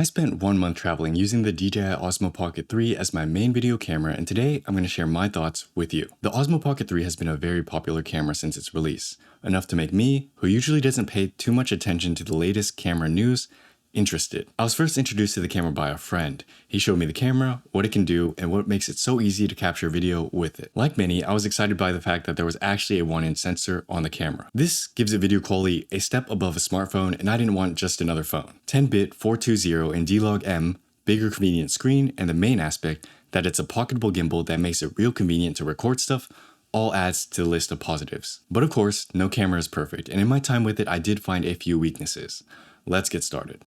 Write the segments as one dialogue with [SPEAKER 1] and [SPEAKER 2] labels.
[SPEAKER 1] I spent 1 month traveling using the DJI Osmo Pocket 3 as my main video camera, and today I'm going to share my thoughts with you. The Osmo Pocket 3 has been a very popular camera since its release, enough to make me, who usually doesn't pay too much attention to the latest camera news, interested. I was first introduced to the camera by a friend. He showed me the camera, what it can do, and what makes it so easy to capture video with it. Like many, I was excited by the fact that there was actually a 1-inch sensor on the camera. This gives it video quality a step above a smartphone, and I didn't want just another phone. 10-bit 420 and D-Log-M, bigger convenient screen, and the main aspect that it's a pocketable gimbal that makes it real convenient to record stuff all adds to the list of positives. But of course, no camera is perfect, and in my time with it, I did find a few weaknesses. Let's get started.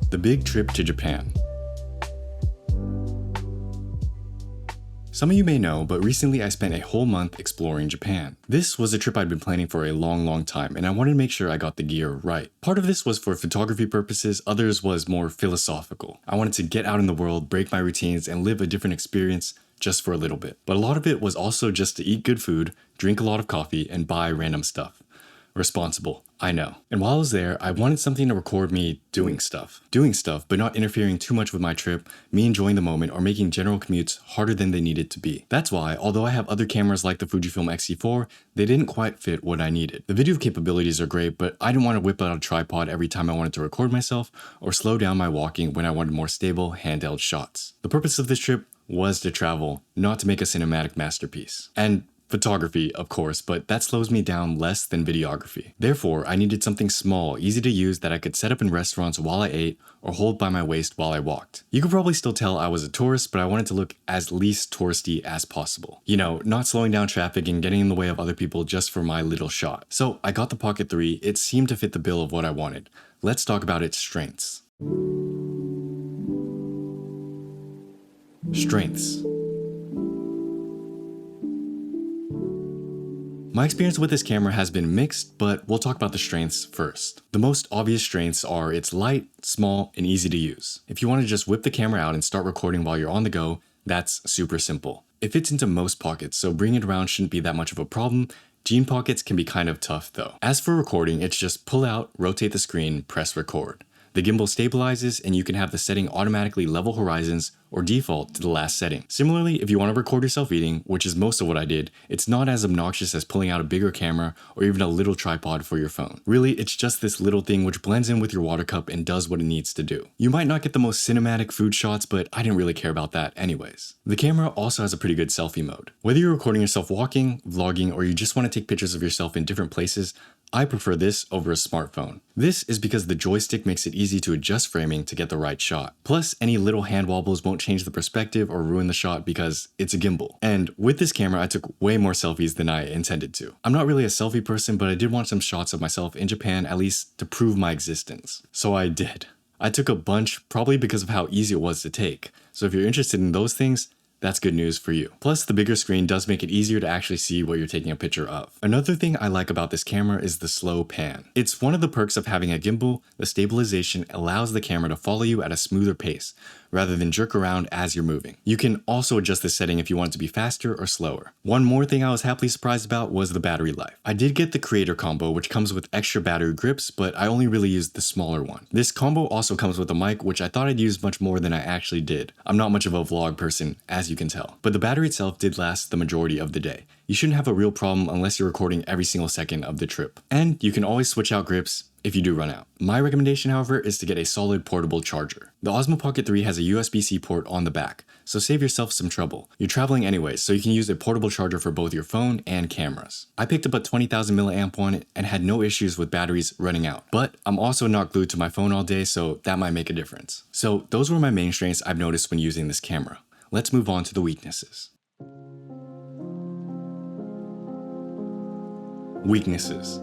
[SPEAKER 1] The big trip to Japan. Some of you may know, but recently I spent a whole month exploring Japan. This was a trip I'd been planning for a long time, and I wanted to make sure I got the gear right. Part of this was for photography purposes, others was more philosophical. I wanted to get out in the world, break my routines, and live a different experience just for a little bit. But a lot of it was also just to eat good food, drink a lot of coffee, and buy random stuff. Responsible, I know. And while I was there, I wanted something to record me doing stuff, but not interfering too much with my trip, me enjoying the moment, or making general commutes harder than they needed to be. That's why, although I have other cameras like the Fujifilm X-T4, they didn't quite fit what I needed. The video capabilities are great, but I didn't want to whip out a tripod every time I wanted to record myself, or slow down my walking when I wanted more stable, handheld shots. The purpose of this trip was to travel, not to make a cinematic masterpiece. And photography, of course, but that slows me down less than videography. Therefore, I needed something small, easy to use that I could set up in restaurants while I ate or hold by my waist while I walked. You could probably still tell I was a tourist, but I wanted to look as least touristy as possible. You know, not slowing down traffic and getting in the way of other people just for my little shot. So I got the Pocket 3, it seemed to fit the bill of what I wanted. Let's talk about its strengths. Strengths. My experience with this camera has been mixed, but we'll talk about the strengths first. The most obvious strengths are it's light, small, and easy to use. If you want to just whip the camera out and start recording while you're on the go, that's super simple. It fits into most pockets, so bringing it around shouldn't be that much of a problem. Jean pockets can be kind of tough though. As for recording, it's just pull out, rotate the screen, press record. The gimbal stabilizes and you can have the setting automatically level horizons or default to the last setting. Similarly, if you want to record yourself eating, which is most of what I did, it's not as obnoxious as pulling out a bigger camera or even a little tripod for your phone. Really, it's just this little thing which blends in with your water cup and does what it needs to do. You might not get the most cinematic food shots, but I didn't really care about that anyways. The camera also has a pretty good selfie mode. Whether you're recording yourself walking, vlogging, or you just want to take pictures of yourself in different places, I prefer this over a smartphone. This is because the joystick makes it easy to adjust framing to get the right shot. Plus, any little hand wobbles won't change the perspective or ruin the shot because it's a gimbal. And with this camera, I took way more selfies than I intended to. I'm not really a selfie person, but I did want some shots of myself in Japan, at least to prove my existence. So I did. I took a bunch, probably because of how easy it was to take. So if you're interested in those things, that's good news for you. Plus, the bigger screen does make it easier to actually see what you're taking a picture of. Another thing I like about this camera is the slow pan. It's one of the perks of having a gimbal. The stabilization allows the camera to follow you at a smoother pace, rather than jerk around as you're moving. You can also adjust the setting if you want it to be faster or slower. One more thing I was happily surprised about was the battery life. I did get the creator combo, which comes with extra battery grips, but I only really used the smaller one. This combo also comes with a mic, which I thought I'd use much more than I actually did. I'm not much of a vlog person, as you can tell. But the battery itself did last the majority of the day. You shouldn't have a real problem unless you're recording every single second of the trip. And you can always switch out grips if you do run out. My recommendation, however, is to get a solid portable charger. The Osmo Pocket 3 has a USB-C port on the back, so save yourself some trouble. You're traveling anyways, so you can use a portable charger for both your phone and cameras. I picked up a 20,000 milliamp one and had no issues with batteries running out. But I'm also not glued to my phone all day, so that might make a difference. So those were my main strengths I've noticed when using this camera. Let's move on to the weaknesses. Weaknesses.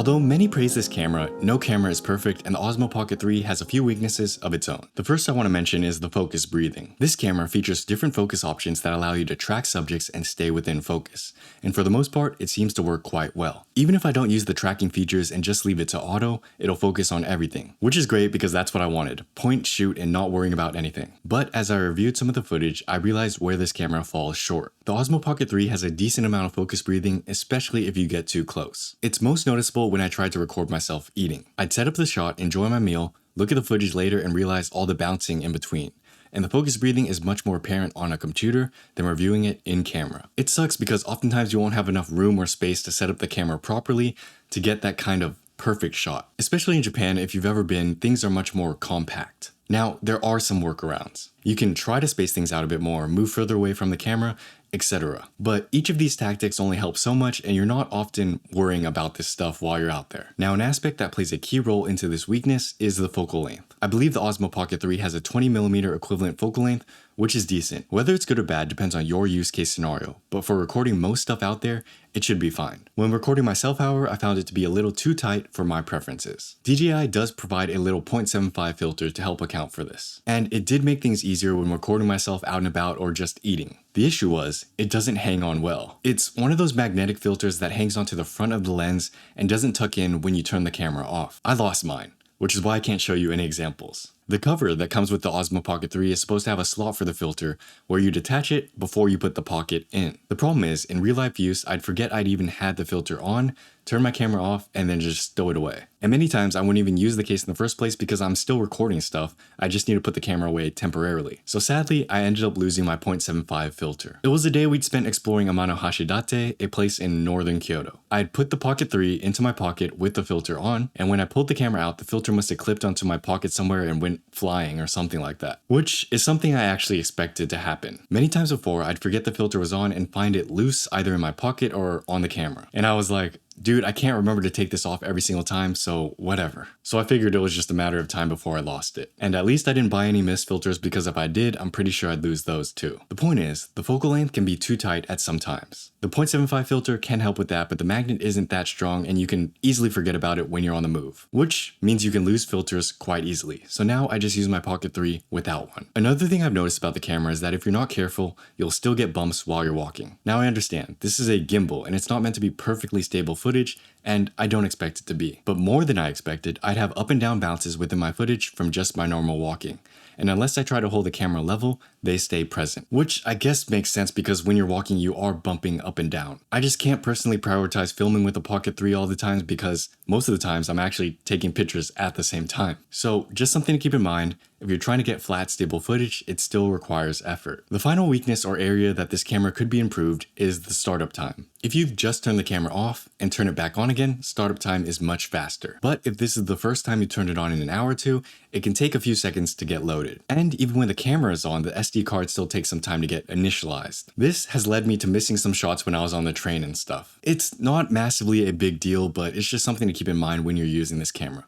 [SPEAKER 1] Although many praise this camera, no camera is perfect and the Osmo Pocket 3 has a few weaknesses of its own. The first I want to mention is the focus breathing. This camera features different focus options that allow you to track subjects and stay within focus. And for the most part, it seems to work quite well. Even if I don't use the tracking features and just leave it to auto, it'll focus on everything. Which is great because that's what I wanted. Point, shoot, and not worrying about anything. But as I reviewed some of the footage, I realized where this camera falls short. The Osmo Pocket 3 has a decent amount of focus breathing, especially if you get too close. It's most noticeable when I tried to record myself eating. I'd set up the shot, enjoy my meal, look at the footage later and realize all the bouncing in between. And the focus breathing is much more apparent on a computer than reviewing it in camera. It sucks because oftentimes you won't have enough room or space to set up the camera properly to get that kind of perfect shot. Especially in Japan, if you've ever been, things are much more compact. Now, there are some workarounds. You can try to space things out a bit more, move further away from the camera, etc. But each of these tactics only help so much and you're not often worrying about this stuff while you're out there. Now, an aspect that plays a key role into this weakness is the focal length. I believe the Osmo Pocket 3 has a 20mm equivalent focal length, which is decent. Whether it's good or bad depends on your use case scenario, but for recording most stuff out there, it should be fine. When recording myself, however, I found it to be a little too tight for my preferences. DJI does provide a little 0.75 filter to help account for this. And it did make things easier when recording myself out and about or just eating. The issue was, it doesn't hang on well. It's one of those magnetic filters that hangs onto the front of the lens and doesn't tuck in when you turn the camera off. I lost mine, which is why I can't show you any examples. The cover that comes with the Osmo Pocket 3 is supposed to have a slot for the filter where you detach it before you put the pocket in. The problem is, in real life use, I'd forget I'd even had the filter on, turn my camera off, and then just stow it away. And many times I wouldn't even use the case in the first place because I'm still recording stuff, I just need to put the camera away temporarily. So sadly, I ended up losing my 0.75 filter. It was a day we'd spent exploring Amano Hashidate, a place in northern Kyoto. I'd put the Pocket 3 into my pocket with the filter on, and when I pulled the camera out, the filter must have clipped onto my pocket somewhere and went flying or something like that. Which is something I actually expected to happen. Many times before, I'd forget the filter was on and find it loose either in my pocket or on the camera. And I was like, dude, I can't remember to take this off every single time, so whatever. So I figured it was just a matter of time before I lost it. And at least I didn't buy any mist filters because if I did, I'm pretty sure I'd lose those too. The point is, the focal length can be too tight at some times. The 0.75 filter can help with that, but the magnet isn't that strong and you can easily forget about it when you're on the move, which means you can lose filters quite easily. So now I just use my Pocket 3 without one. Another thing I've noticed about the camera is that if you're not careful, you'll still get bumps while you're walking. Now I understand, this is a gimbal and it's not meant to be perfectly stable footage, and I don't expect it to be. But more than I expected, I'd have up and down bounces within my footage from just my normal walking. And unless I try to hold the camera level, they stay present. Which I guess makes sense because when you're walking, you are bumping up and down. I just can't personally prioritize filming with the Pocket 3 all the times because most of the times I'm actually taking pictures at the same time. So just something to keep in mind, if you're trying to get flat, stable footage, it still requires effort. The final weakness or area that this camera could be improved is the startup time. If you've just turned the camera off and turn it back on again, startup time is much faster. But if this is the first time you turned it on in an hour or two, it can take a few seconds to get loaded. And even when the camera is on, the SD card still takes some time to get initialized. This has led me to missing some shots when I was on the train and stuff. It's not massively a big deal, but it's just something to keep in mind when you're using this camera.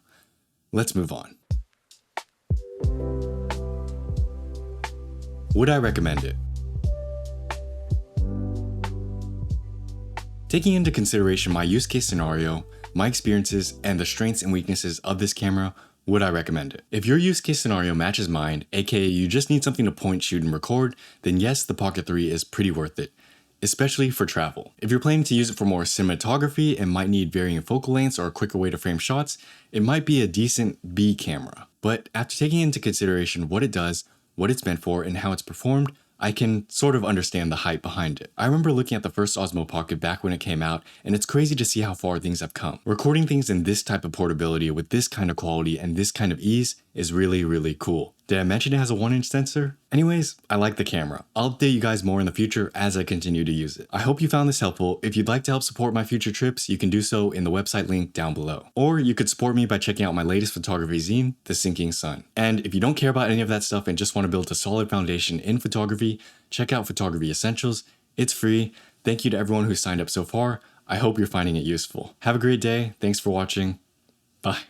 [SPEAKER 1] Let's move on. Would I recommend it? Taking into consideration my use case scenario, my experiences, and the strengths and weaknesses of this camera, would I recommend it? If your use case scenario matches mine, aka you just need something to point, shoot, and record, then yes, the Pocket 3 is pretty worth it, especially for travel. If you're planning to use it for more cinematography and might need varying focal lengths or a quicker way to frame shots, it might be a decent B camera. But after taking into consideration what it does, what it's meant for, and how it's performed, I can sort of understand the hype behind it. I remember looking at the first Osmo Pocket back when it came out, and it's crazy to see how far things have come. Recording things in this type of portability with this kind of quality and this kind of ease is really, really cool. Did I mention it has a 1-inch sensor? Anyways, I like the camera. I'll update you guys more in the future as I continue to use it. I hope you found this helpful. If you'd like to help support my future trips, you can do so in the website link down below. Or you could support me by checking out my latest photography zine, The Sinking Sun. And if you don't care about any of that stuff and just want to build a solid foundation in photography, check out Photography Essentials. It's free. Thank you to everyone who signed up so far. I hope you're finding it useful. Have a great day. Thanks for watching. Bye.